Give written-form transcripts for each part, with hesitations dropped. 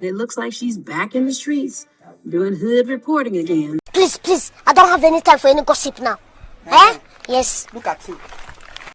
It looks like she's back in the streets, doing hood reporting again. Please, I don't have any time for any gossip now. Eh? Yes. Look at you.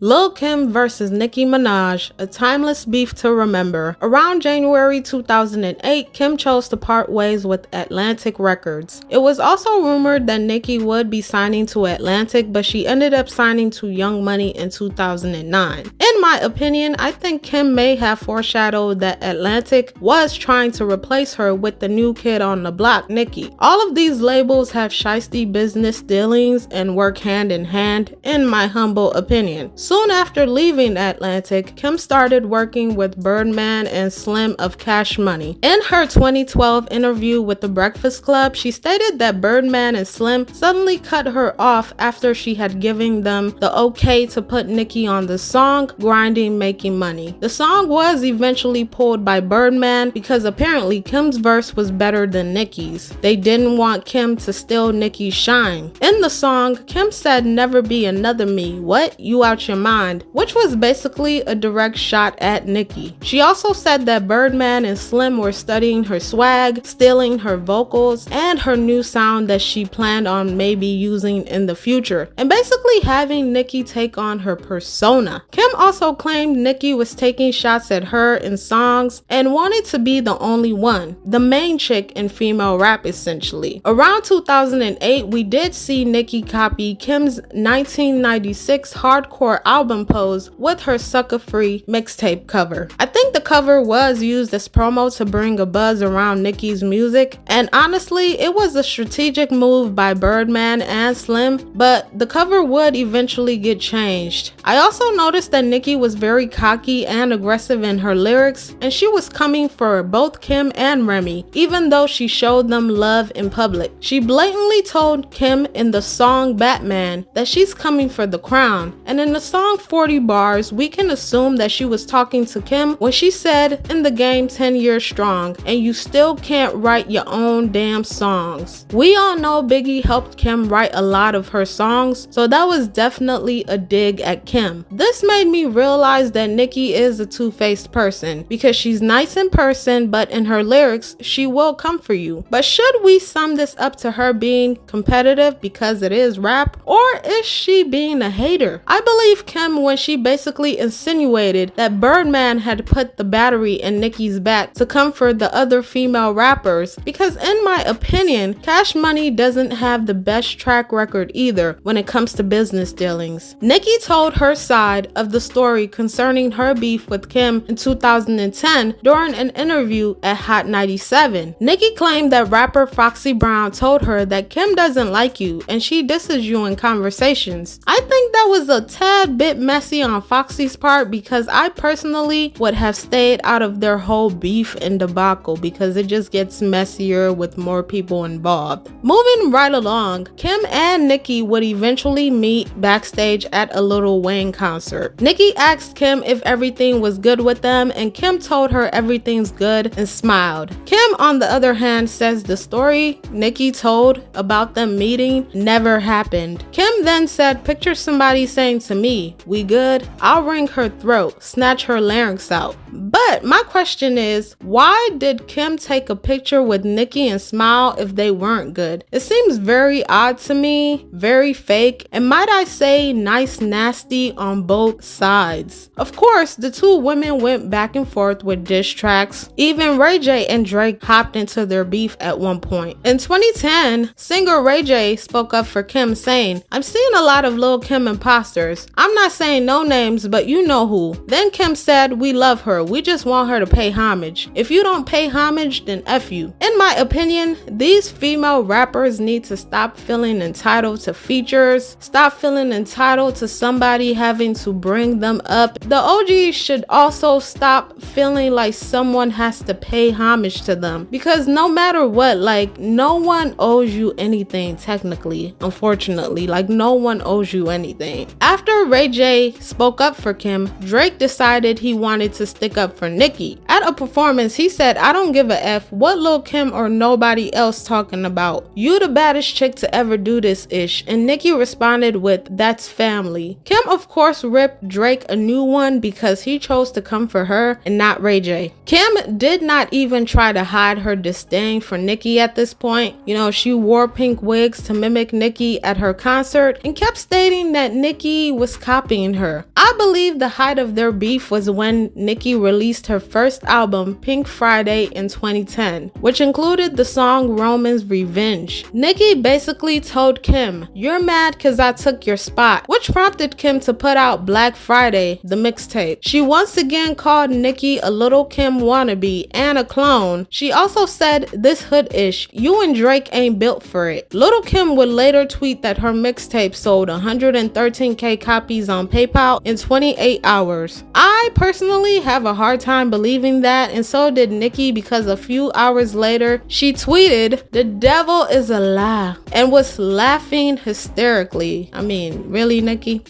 Lil Kim versus Nicki Minaj, a timeless beef to remember. Around January 2008, Kim chose to part ways with Atlantic Records. It was also rumored that Nicki would be signing to Atlantic, but she ended up signing to Young Money in 2009. In my opinion, I think Kim may have foreshadowed that Atlantic was trying to replace her with the new kid on the block, Nicki. All of these labels have shiesty business dealings and work hand in hand, in my humble opinion. Soon after leaving Atlantic, Kim started working with Birdman and Slim of Cash Money. In her 2012 interview with The Breakfast Club, she stated that Birdman and Slim suddenly cut her off after she had given them the okay to put Nicki on the song Grinding Making Money. The song was eventually pulled by Birdman because apparently Kim's verse was better than Nicki's. They didn't want Kim to steal Nicki's shine. In the song, Kim said, "Never be another me. What? You out your mind," which was basically a direct shot at Nicki. She also said that Birdman and Slim were studying her swag, stealing her vocals, and her new sound that she planned on maybe using in the future, and basically having Nicki take on her persona. Kim also claimed Nicki was taking shots at her in songs and wanted to be the only one, the main chick in female rap essentially. Around 2008, we did see Nicki copy Kim's 1996 hardcore album pose with her Sucker Free mixtape cover. I think the cover was used as promo to bring a buzz around Nicki's music, and honestly, it was a strategic move by Birdman and Slim, but the cover would eventually get changed. I also noticed that Nicki was very cocky and aggressive in her lyrics, and she was coming for both Kim and Remy, even though she showed them love in public. She blatantly told Kim in the song Batman that she's coming for the crown, and in the song 40 Bars, we can assume that she was talking to Kim when she said, "In the game 10 years strong, and you still can't write your own damn songs." We all know Biggie helped Kim write a lot of her songs, so that was definitely a dig at Kim. This made me realize that Nicki is a two-faced person, because she's nice in person, but in her lyrics, she will come for you. But should we sum this up to her being competitive because it is rap, or is she being a hater? I believe Kim when she basically insinuated that Birdman had put the battery in Nicki's back to comfort the other female rappers, because in my opinion, Cash Money doesn't have the best track record either when it comes to business dealings. Nicki told her side of the story concerning her beef with Kim in 2010 during an interview at Hot 97. Nicki claimed that rapper Foxy Brown told her that Kim doesn't like you and she disses you in conversations. I think that was a tad bit messy on Foxy's part, because I personally would have stayed out of their whole beef and debacle because it just gets messier with more people involved. Moving right along, Kim and Nicki would eventually meet backstage at a Lil Wayne concert. Nicki asked Kim if everything was good with them, and Kim told her everything's good and smiled. Kim, on the other hand, says the story Nicki told about them meeting never happened. Kim then said, "Picture somebody saying to me, 'We good?' I'll wring her throat, snatch her larynx out." But my question is, why did Kim take a picture with Nicki and smile if they weren't good? It seems very odd to me, very fake, and might I say nice nasty on both sides. Of course, the two women went back and forth with diss tracks. Even Ray J and Drake hopped into their beef at one point. In 2010, singer Ray J spoke up for Kim saying, "I'm seeing a lot of Lil Kim imposters. I'm not saying no names, but you know who." Then Kim said, "We love her. We just want her to pay homage. If you don't pay homage, then F you." In my opinion, these female rappers need to stop feeling entitled to features, stop feeling entitled to somebody having to bring them up. The OGs should also stop feeling like someone has to pay homage to them, because no matter what, like, no one owes you anything technically, unfortunately. Like, no one owes you anything. After Ray J spoke up for Kim, Drake decided he wanted to stick up for Nicki. At a performance, he said, "I don't give a F what Lil Kim or nobody else talking about. You the baddest chick to ever do this ish." And Nicki responded with, "That's family." Kim of course ripped Drake a new one because he chose to come for her and not Ray J. Kim did not even try to hide her disdain for Nicki at this point. You know, she wore pink wigs to mimic Nicki at her concert and kept stating that Nicki was copying her. I believe the height of their beef was when Nicki released her first album, Pink Friday, in 2010, which included the song Roman's Revenge. Nicki basically told Kim, "You're mad cause I took your spot," which prompted Kim to put out Black Friday, the mixtape. She once again called Nicki a Little Kim wannabe and a clone. She also said, "This hood-ish, you and Drake ain't built for it." Little Kim would later tweet that her mixtape sold 113K copies on PayPal in 28 hours. I personally have a hard time believing that, and so did Nicki, because a few hours later, she tweeted, "The devil is a lie," and was laughing hysterically. I mean, really, Nicki?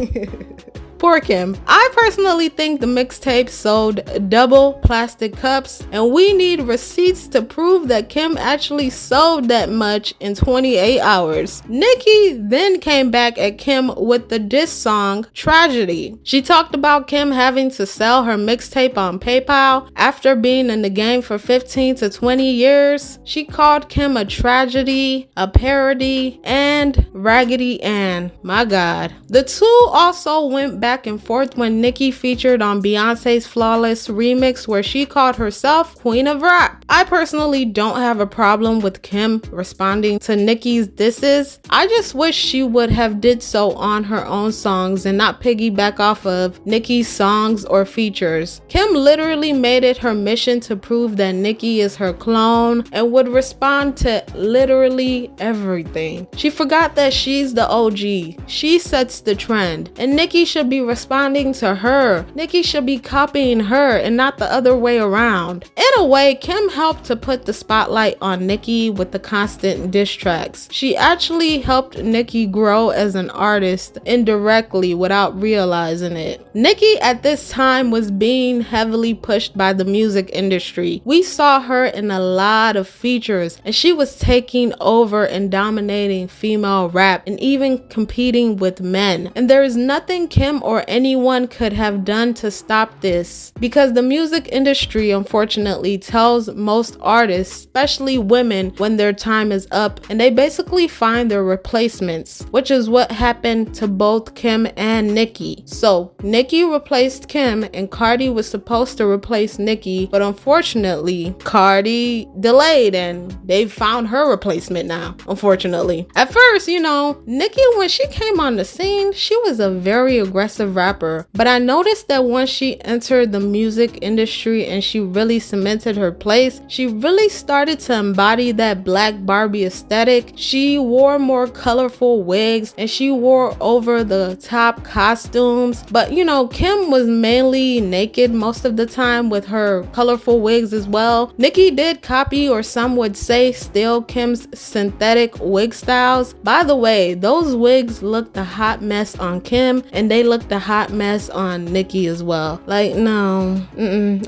Poor Kim. I personally think the mixtape sold double plastic cups, and we need receipts to prove that Kim actually sold that much in 28 hours. Nicki then came back at Kim with the diss song Tragedy. She talked about Kim having to sell her mixtape on PayPal after being in the game for 15 to 20 years. She called Kim a tragedy, a parody, and Raggedy Ann. My God. The two also went back and forth when Nicki featured on Beyonce's Flawless remix, where she called herself Queen of Rap. I personally don't have a problem with Kim responding to Nicki's disses. I just wish she would have did so on her own songs and not piggyback off of Nicki's songs or features. Kim literally made it her mission to prove that Nicki is her clone and would respond to literally everything. She forgot that she's the OG. She sets the trend, and Nicki should be responding to her. Nicki should be copying her and not the other way around. In a way, Kim helped to put the spotlight on Nicki with the constant diss tracks. She actually helped Nicki grow as an artist indirectly without realizing it. Nicki at this time was being heavily pushed by the music industry. We saw her in a lot of features, and she was taking over and dominating female rap and even competing with men. And there is nothing Kim or anyone could have done to stop this, because the music industry unfortunately tells most artists, especially women, when their time is up, and they basically find their replacements, which is what happened to both Kim and Nicki. So Nicki replaced Kim, and Cardi was supposed to replace Nicki, but unfortunately Cardi delayed and they found her replacement now, unfortunately. At first, you know, Nicki, when she came on the scene, she was a very aggressive rapper, but I noticed that once she entered the music industry and she really cemented her place, she really started to embody that Black Barbie aesthetic. She wore more colorful wigs and she wore over the top costumes, but you know, Kim was mainly naked most of the time with her colorful wigs as well. Nicki did copy, or some would say steal, Kim's synthetic wig styles. By the way, those wigs looked a hot mess on Kim, and they looked a hot mess on Nicki as well. Like, no,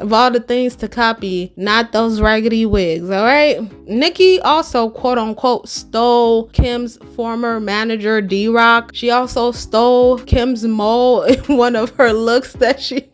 of all the things to copy, not those raggedy wigs, all right? Nicki also quote unquote stole Kim's former manager D-Rock. She also stole Kim's mole in one of her looks that she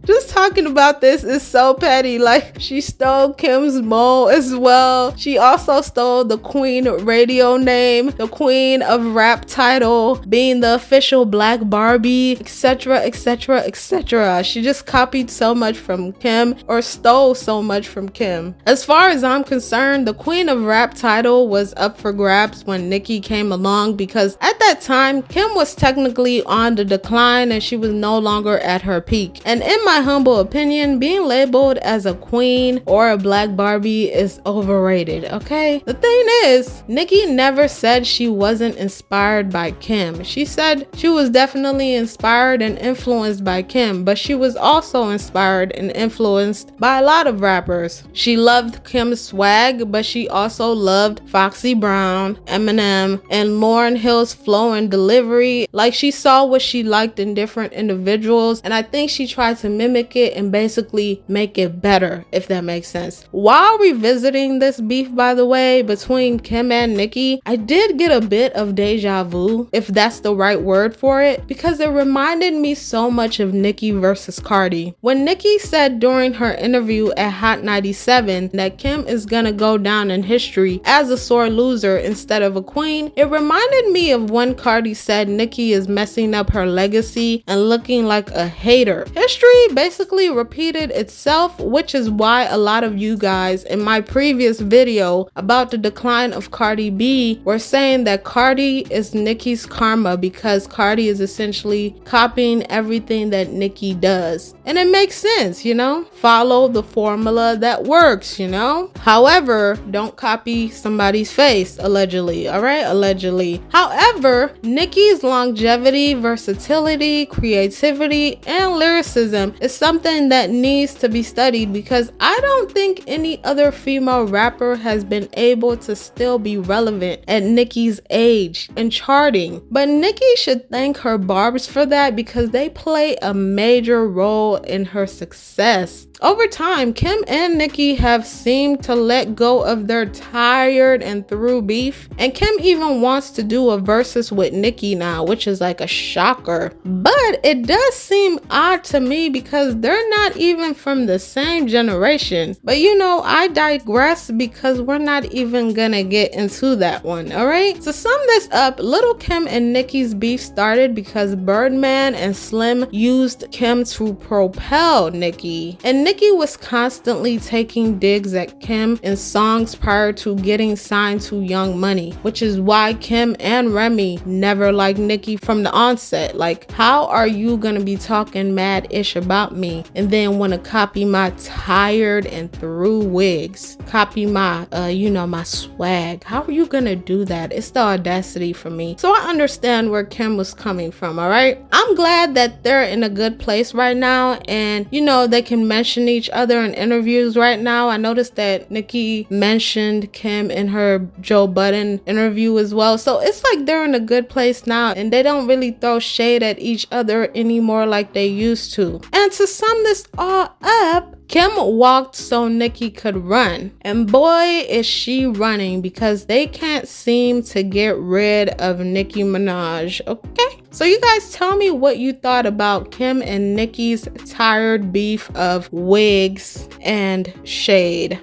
just talking about this is so petty. Like, she stole Kim's mole as well. She also stole the Queen radio name, the Queen of Rap title, being the official Black Barbie, etc, etc, etc. She just copied so much from Kim, or stole so much from Kim. As far as I'm concerned, the Queen of Rap title was up for grabs when Nicki came along, because at that time Kim was technically on the decline and she was no longer at her peak. And in my my humble opinion, being labeled as a queen or a black Barbie is overrated, okay? The thing is, Nicki never said she wasn't inspired by Kim. She said she was definitely inspired and influenced by Kim, but she was also inspired and influenced by a lot of rappers. She loved Kim's swag, but she also loved Foxy Brown, Eminem, and Lauryn Hill's flow and delivery. Like, she saw what she liked in different individuals, and I think she tried to mimic it and basically make it better, if that makes sense. While revisiting this beef, by the way, between Kim and Nicki, I did get a bit of deja vu, if that's the right word for it, because it reminded me so much of Nicki versus Cardi. When Nicki said during her interview at Hot 97 that Kim is gonna go down in history as a sore loser instead of a queen, it reminded me of when Cardi said Nicki is messing up her legacy and looking like a hater. History basically repeated itself, which is why a lot of you guys in my previous video about the decline of Cardi B were saying that Cardi is Nicki's karma because Cardi is essentially copying everything that Nicki does. And it makes sense, you know? Follow the formula that works, you know? However, don't copy somebody's face, allegedly, all right? Allegedly. However, Nicki's longevity, versatility, creativity, and lyricism is something that needs to be studied because I don't think any other female rapper has been able to still be relevant at Nicki's age and charting. But Nicki should thank her barbs for that because they play a major role in her success. Over time, Kim and Nicki have seemed to let go of their tired and through beef, and Kim even wants to do a versus with Nicki now, which is like a shocker. But it does seem odd to me because they're not even from the same generation. But you know, I digress because we're not even gonna get into that one, alright? To sum this up, Lil Kim and Nicki's beef started because Birdman and Slim used Kim to propel Nicki, and Nicki was constantly taking digs at Kim in songs prior to getting signed to Young Money, which is why Kim and Remy never liked Nicki from the onset. Like, how are you gonna be talking mad-ish about me and then wanna copy my tired and through wigs? Copy my, my swag. How are you gonna do that? It's the audacity for me. So I understand where Kim was coming from, all right? I'm glad that they're in a good place right now and, they can mention each other in interviews right now. I noticed that Nicki mentioned Kim in her Joe Budden interview as well. So it's like they're in a good place now and they don't really throw shade at each other anymore like they used to. And to sum this all up, Kim walked so Nicki could run. And boy, is she running because they can't seem to get rid of Nicki Minaj, okay? So you guys tell me what you thought about Kim and Nicki's tired beef of wigs and shade.